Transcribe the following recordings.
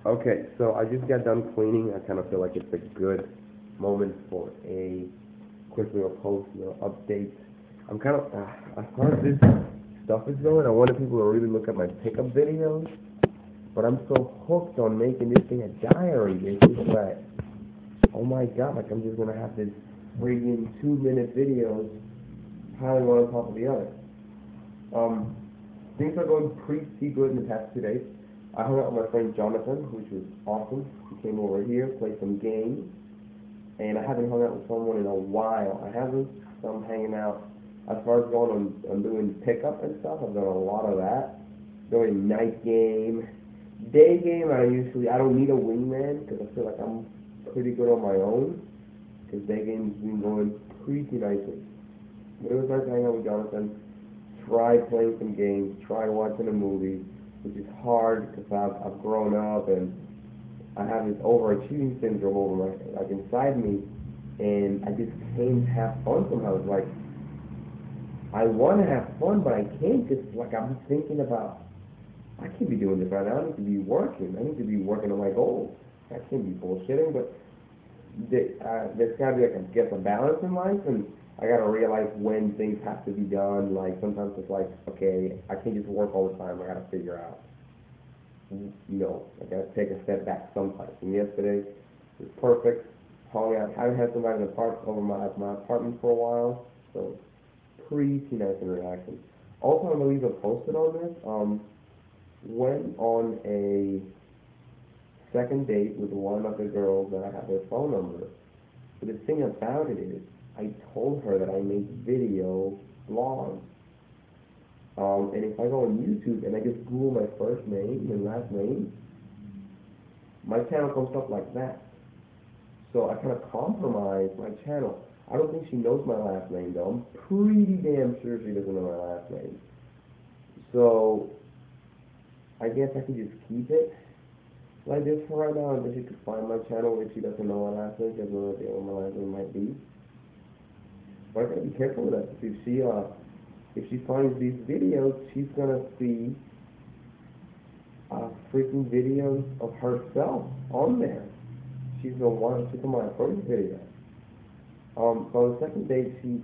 Okay, so I just got done cleaning. I kind of feel like it's a good moment for a quick little post, update. I'm kind of, as far as this stuff is going, I wanted people to really look at my pickup videos, but I'm so hooked on making this thing a diary. It's just like, oh my god, like I'm just gonna have this freaking 2 minute videos piling one on top of the other. Um, Things are going pretty good in the past 2 days. I hung out with my friend Jonathan, which was awesome. He came over here, played some games, and I haven't hung out with someone in a while. I haven't. So I'm hanging out. As far as going on doing pickup and stuff, I've done a lot of that. Doing night game, day game. I don't need a wingman because I feel like I'm pretty good on my own. Because day game's been going pretty nicely. But it was nice to hang out with Jonathan. Try playing some games. Try watching a movie, which is hard because I've grown up and I have this overachieving syndrome over like inside me, and I just can't have fun somehow. It's like I want to have fun, but I can't because like I'm thinking about I can't be doing this right now. I need to be working. I need to be working on my goals. I can't be bullshitting, but there's got to be like I guess a balance in life, and I got to realize when things have to be done. Like sometimes it's like okay, I can't just work all the time. I got to figure out I gotta take a step back sometimes. And yesterday was perfect. Hung out. I haven't had somebody in the park over my apartment for a while, so pretty nice and relaxing. Also, I believe I posted on this. Went on a second date with one of the girls that I have their phone number. But the thing about it is, I told her that I make video blogs. And if I go on YouTube and I just Google my first name and last name, my channel comes up like that. So I kind of compromise my channel. I don't think she knows my last name though. I'm pretty damn sure she doesn't know my last name. So I guess I can just keep it like this for right now, and then she could find my channel if she doesn't know my last name. She has no idea what my last name might be. But I gotta be careful with that. If she finds these videos, she's gonna see freaking videos of herself on there. She's gonna want to see my first video. So on the second date, she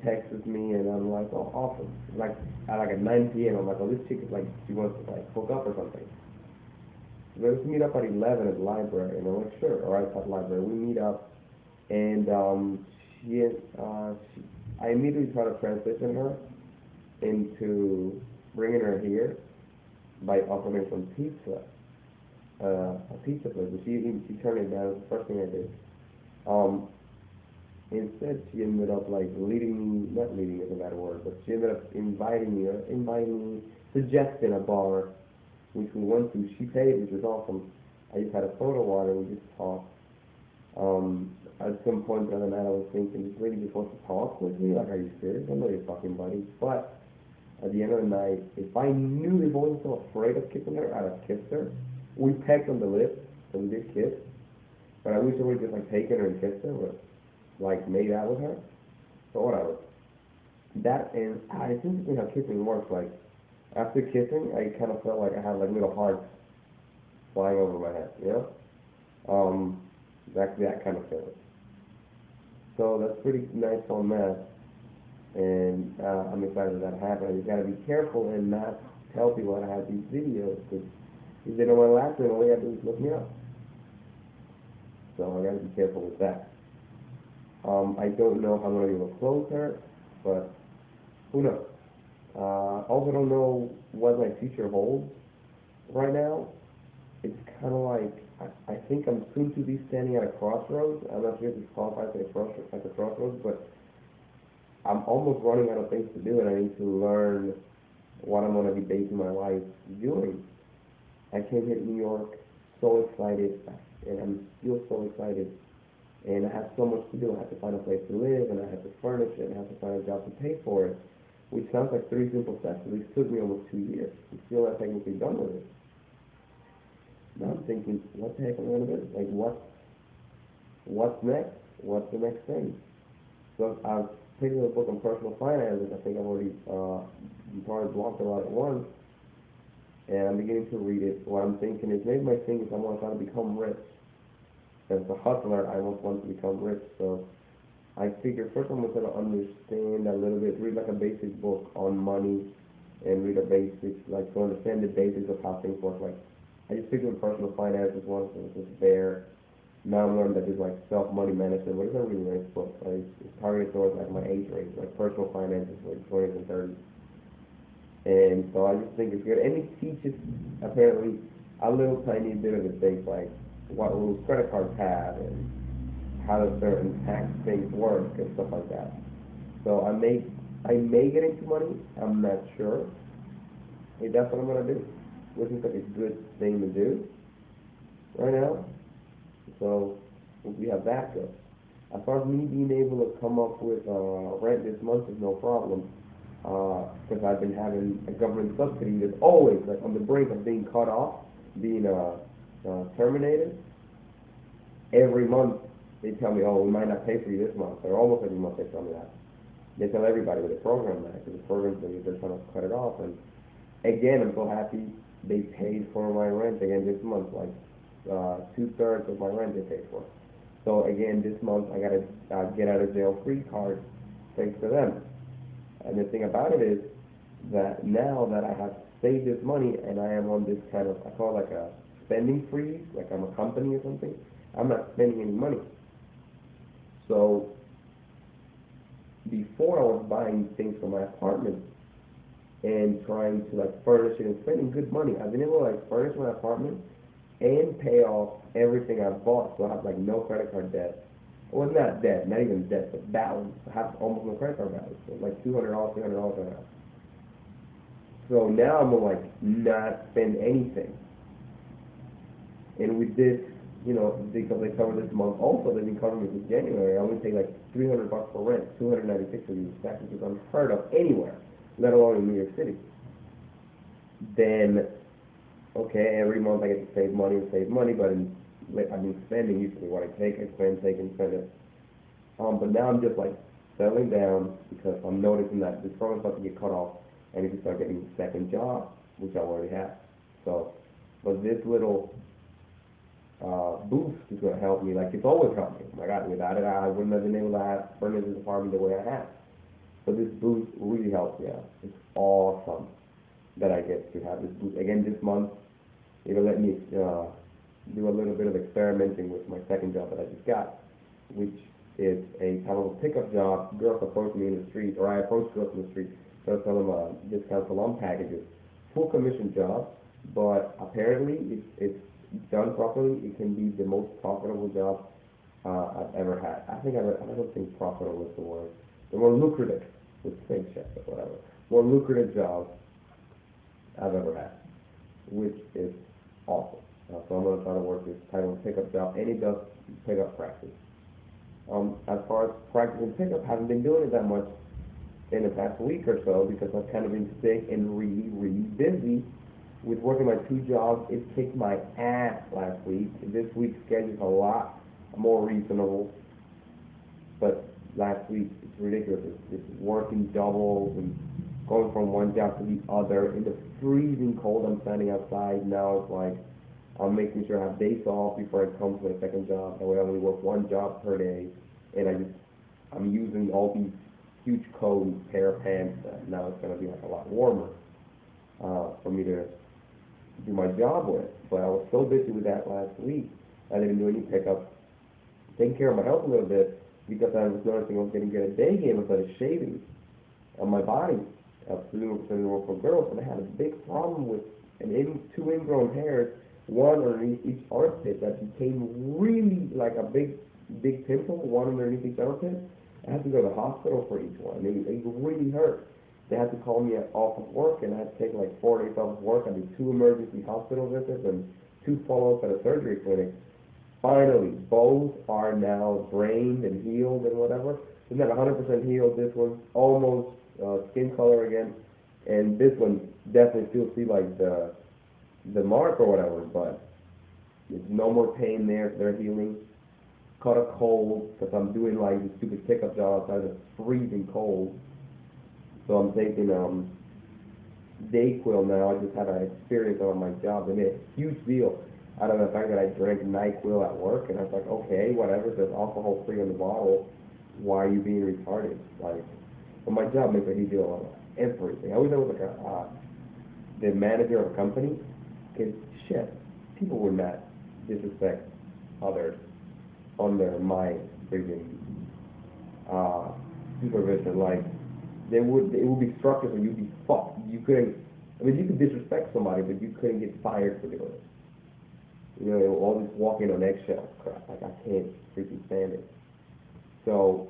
texts me and I'm like, oh, awesome. Like at 9 p.m. I'm like, oh, this chick is like she wants to like hook up or something. So let's meet up at 11 at the library, and I'm like, sure, all right, at the library. We meet up, and I immediately try to transition her into bringing her here by offering some pizza, a pizza place. But she turned it down. It was the first thing I did. Um, Instead, she ended up like leading me, not leading is a bad word, but she ended up inviting me, suggesting a bar, which we went to. She paid, which was awesome. I just had a photo water, we just talked. At some point the other night, I was thinking, this lady just wants to talk with me. Like, are you serious? I'm not your fucking buddy. But at the end of the night, if I wasn't so afraid of kissing her, I'd have kissed her. We pecked on the lips, so we did kiss. But I wish I would have just like taken her and kissed her, but like made out with her. So whatever. That and it's interesting how kissing works. Like after kissing, I kind of felt like I had like little hearts flying over my head. That kind of feeling. So that's pretty nice on that, and I'm excited that happened. You gotta be careful and not tell people that I have these videos because if they know my last name, all they have to do is look me up. So I gotta be careful with that. I don't know how I'm gonna be able to close her, but who knows? Also don't know what my future holds right now. It's kind of like I think I'm soon to be standing at a crossroads. I'm not sure if it's qualified at the crossroads, but I'm almost running out of things to do, and I need to learn what I'm going to be basing my life doing. I came here to New York so excited, and I'm still so excited. And I have so much to do. I have to find a place to live, and I have to furnish it, and I have to find a job to pay for it, which sounds like three simple steps. But it took me almost 2 years. I'm still not technically done with it. Now I'm thinking, what the heck am I going to do? Like, what's next? What's the next thing? So I've taken a book on personal finance, which I think I've already probably blocked a lot at once. and I'm beginning to read it. What I'm thinking is maybe my thing is I want to try to become rich. As a hustler, I want to become rich. So I figure first I'm going to understand a little bit, read like a basic book on money, and read a basic, like to understand the basics of how things work. Like I just figured personal finance was one, so it's there. Now I'm learning that there's like self-money management, but it's not really nice book. Like, it's targeted towards like my age range, like personal finances, like 20s and 30s. And so I just think it's good. And it teaches, apparently, a little tiny bit of the things, like what rules credit cards have and how does certain tax things work and stuff like that. So I may get into money. I'm not sure. Hey, that's what I'm going to do. Which is like a good thing to do right now. So we have that good. As far as me being able to come up with rent this month is no problem, because I've been having a government subsidy that's always like on the brink of being cut off, being terminated. Every month they tell me, oh, we might not pay for you this month, or almost every month they tell me that. They tell everybody with the program that, because the program's they're trying to cut it off. And again, I'm so happy they paid for my rent again this month, like 2/3 of my rent they paid for. So again, this month I got a get out of jail free card, thanks to them. And the thing about it is that now that I have saved this money and I am on this kind of, I call it like a spending freeze, like I'm a company or something, I'm not spending any money. So before I was buying things for my apartment and trying to like furnish it and spending good money. I've been able to like furnish my apartment and pay off everything I've bought, so I have like no credit card debt. Well, not debt, not even debt, but balance. I have almost no credit card balance, so like $200, $300 right now. So now I'm gonna like not spend anything. And with this, you know, because they cover this month, also they've been covering me since January. I only pay like $300 for rent, $296 for these taxes, which is unheard of anywhere, let alone in New York City. Then, okay, every month I get to save money, but I've been spending usually what I take and spend, take and spend it. But now I'm just like settling down because I'm noticing that this program's about to get cut off. I need to start getting a second job, which I already have. So, but this little boost is going to help me. Like, it's always helped me. My God, without it, I wouldn't have been able to furnish this apartment the way I have. So this boost really helps me out. It's awesome that I get to have this boost. Again, this month, it'll let me do a little bit of experimenting with my second job that I just got, which is a kind of a pickup job. Girls approach me in the street, or I approach girls in the street, so I tell them discount salon packages. Full commission job, but apparently it's done properly, it can be the most profitable job I've ever had. I don't think profitable is the word. The more lucrative, with same check or whatever, more lucrative job I've ever had, which is awesome. So I'm going to try to work this title of pickup job, and it does pickup practice. As far as practicing pickup, I haven't been doing it that much in the past week or so because I've kind of been sick and really, really busy with working my 2 jobs. It kicked my ass last week. This week's schedule is a lot more reasonable, but last week it's ridiculous. It's working doubles and going from one job to the other in the freezing cold. I'm standing outside now. It's like I'm making sure I have days off before I come to my second job. That way I only work 1 job per day, and I'm using all these huge coats, pair of pants. Now it's going to be like a lot warmer for me to do my job with. But I was so busy with that last week, I didn't do any pickups. Taking care of my health a little bit because I was noticing I was getting good at day game instead of shaving on my body. I was doing work for girls, and I had a big problem with 2 ingrown hairs, one underneath each armpit that became really like a big pimple, one underneath each armpit. I had to go to the hospital for each one. It really hurt. They had to call me off of work, and I had to take like 4 days off of work. I did 2 emergency hospital visits and 2 follow-ups at a surgery clinic. Finally, both are now drained and healed and whatever. It's not 100% healed. This one's almost skin color again, and this one definitely still see like the mark or whatever, but there's no more pain there. They're healing. Caught a cold because I'm doing like this stupid pickup job outside. It's freezing cold. So I'm taking Dayquil now. I just had an experience on my job. They made a huge deal out of the fact that I drank NyQuil at work, and I was like, okay, whatever. There's alcohol free in the bottle. Why are you being retarded? Like, but my job makes a huge deal out of everything. I always was like the manager of a company. Cause shit, people would not disrespect others under my freaking supervision. Like, it would be structured where you'd be fucked. You couldn't. I mean, you could disrespect somebody, but you couldn't get fired for doing it. You know, all this walking on eggshells crap. Like, I can't freaking stand it. So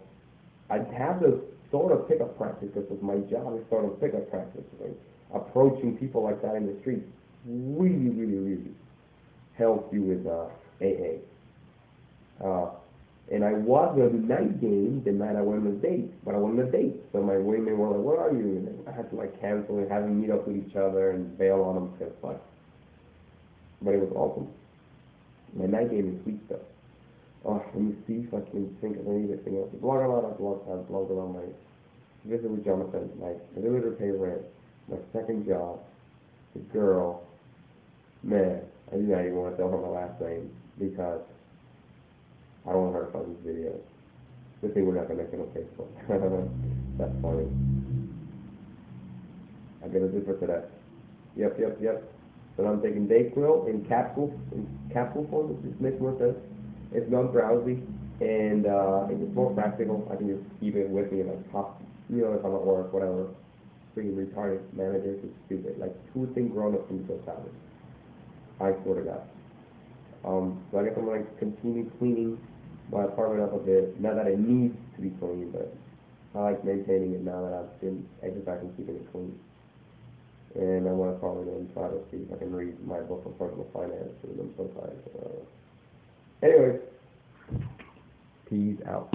I'd have to sort of pick up practice, because my job is sort of pick up practice. Like, approaching people like that in the street really, really, really helps you with AA. And I was going to do night game the night I went on a date, but I went on a date. So my women were like, "Where are you?" And I had to like cancel and have them meet up with each other and bail on them because like. But it was awesome. My night game is sweet though. Oh, let me see if I can think of anything else. Blog a lot. I've blogged on my visit with Jonathan, my ability to pay rent, my second job, the girl. Man, I do not even want to tell her my last name because I don't want her to find these videos. Good thing we're not going to make it on Facebook. That's funny. I get a zipper to that. Yep. So now I'm taking Dayquil in capsule form, which just makes more sense. It's not drowsy, and it's more practical. I can just keep it with me and like pop, you know, if I'm at work, whatever. Freaking retarded managers is stupid. Like, who would think grown-ups can be so savage? I swear to God. So I guess I'm going to continue cleaning my apartment up a bit. Not that it needs to be clean, but I like maintaining it now that I've been exercising, keeping it clean. And I want to probably go and try to see if I can read my book on personal finance with them sometimes. Anyways, peace out.